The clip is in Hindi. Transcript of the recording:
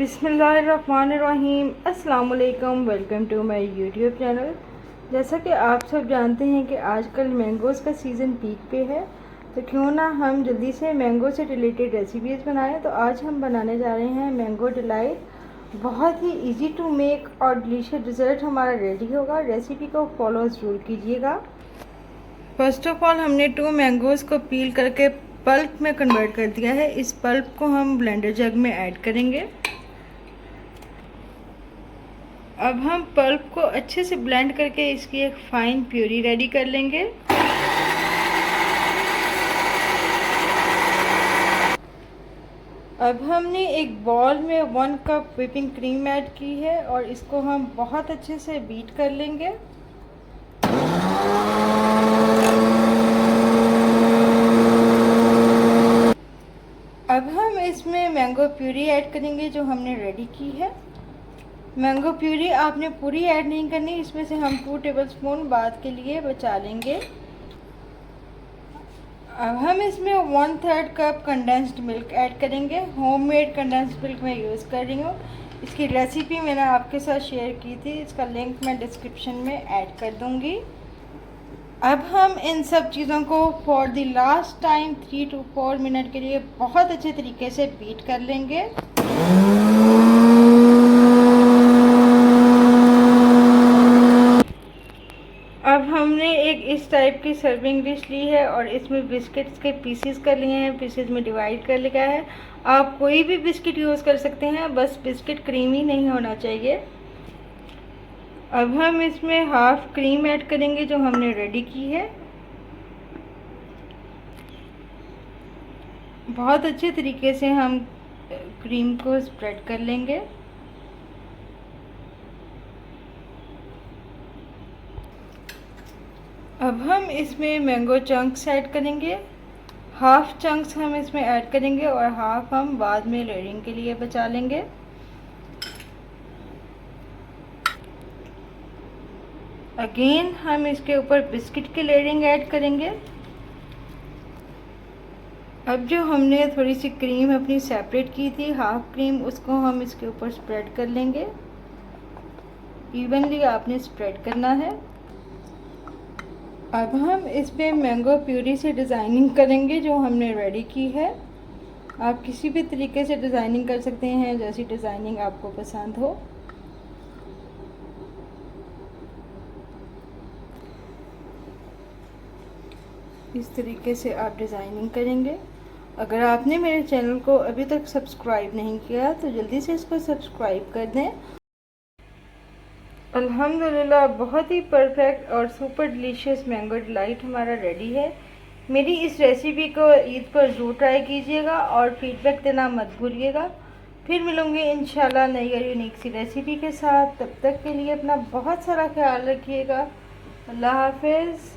बिस्मिल्लाहिर्रहमानिर्रहीम। अस्सलाम वालेकुम। Welcome to my YouTube channel. जैसा कि आप सब जानते हैं कि आजकल मैंगोज़ का सीज़न पीक पे है, तो क्यों ना हम जल्दी से मैंगो से रिलेटेड रेसिपीज़ बनाएं। तो आज हम बनाने जा रहे हैं मैंगो डिलाइट। बहुत ही इजी टू मेक और डिलीशियस डिज़र्ट हमारा रेडी होगा। रेसिपी को फॉलो ज़रूर कीजिएगा। फर्स्ट ऑफ ऑल हमने 2 मैंगोज़ को पील करके पल्प में कन्वर्ट कर दिया है। इस पल्प को हम ब्लेंडर जग में ऐड करेंगे। अब हम पल्प को अच्छे से ब्लेंड करके इसकी एक फाइन प्यूरी रेडी कर लेंगे। अब हमने एक बॉल में 1 कप व्हिपिंग क्रीम ऐड की है और इसको हम बहुत अच्छे से बीट कर लेंगे। अब हम इसमें मैंगो प्यूरी ऐड करेंगे जो हमने रेडी की है। मैंगो प्यूरी आपने पूरी ऐड नहीं करनी, इसमें से हम 2 टेबलस्पून बाद के लिए बचा लेंगे। अब हम इसमें 1/3 कप कंडेंस्ड मिल्क ऐड करेंगे। होममेड कंडेंस्ड मिल्क मैं यूज़ कर रही हूँ। इसकी रेसिपी मैंने आपके साथ शेयर की थी, इसका लिंक मैं डिस्क्रिप्शन में ऐड कर दूँगी। अब हम इन सब चीज़ों को for the last time 3 to 4 minute के लिए बहुत अच्छे तरीके से बीट कर लेंगे। अब हमने एक इस टाइप की सर्विंग डिश ली है और इसमें बिस्किट्स के पीसेस कर लिए हैं, पीसेस में डिवाइड कर लिया है। आप कोई भी बिस्किट यूज़ कर सकते हैं, बस बिस्किट क्रीमी नहीं होना चाहिए। अब हम इसमें हाफ क्रीम ऐड करेंगे जो हमने रेडी की है। बहुत अच्छे तरीके से हम क्रीम को स्प्रेड कर लेंगे। अब हम इसमें मैंगो चंक्स ऐड करेंगे। हाफ चंक्स हम इसमें ऐड करेंगे और हाफ हम बाद में लेयरिंग के लिए बचा लेंगे। अगेन हम इसके ऊपर बिस्किट की लेयरिंग ऐड करेंगे। अब जो हमने थोड़ी सी क्रीम अपनी सेपरेट की थी, हाफ क्रीम, उसको हम इसके ऊपर स्प्रेड कर लेंगे। इवनली आपने स्प्रेड करना है। अब हम इस पे मैंगो प्यूरी से डिज़ाइनिंग करेंगे जो हमने रेडी की है। आप किसी भी तरीके से डिज़ाइनिंग कर सकते हैं, जैसी डिज़ाइनिंग आपको पसंद हो। इस तरीके से आप डिज़ाइनिंग करेंगे। अगर आपने मेरे चैनल को अभी तक सब्सक्राइब नहीं किया तो जल्दी से इसको सब्सक्राइब कर दें। अल्हम्दुलिल्लाह बहुत ही परफेक्ट और सुपर डिलीशियस मैंगो डिलाइट हमारा रेडी है। मेरी इस रेसिपी को ईद पर ज़रूर ट्राई कीजिएगा और फीडबैक देना मत भूलिएगा। फिर मिलूँगी इंशाल्लाह नई और यूनिक सी रेसिपी के साथ। तब तक के लिए अपना बहुत सारा ख्याल रखिएगा। अल्लाह हाफिज़।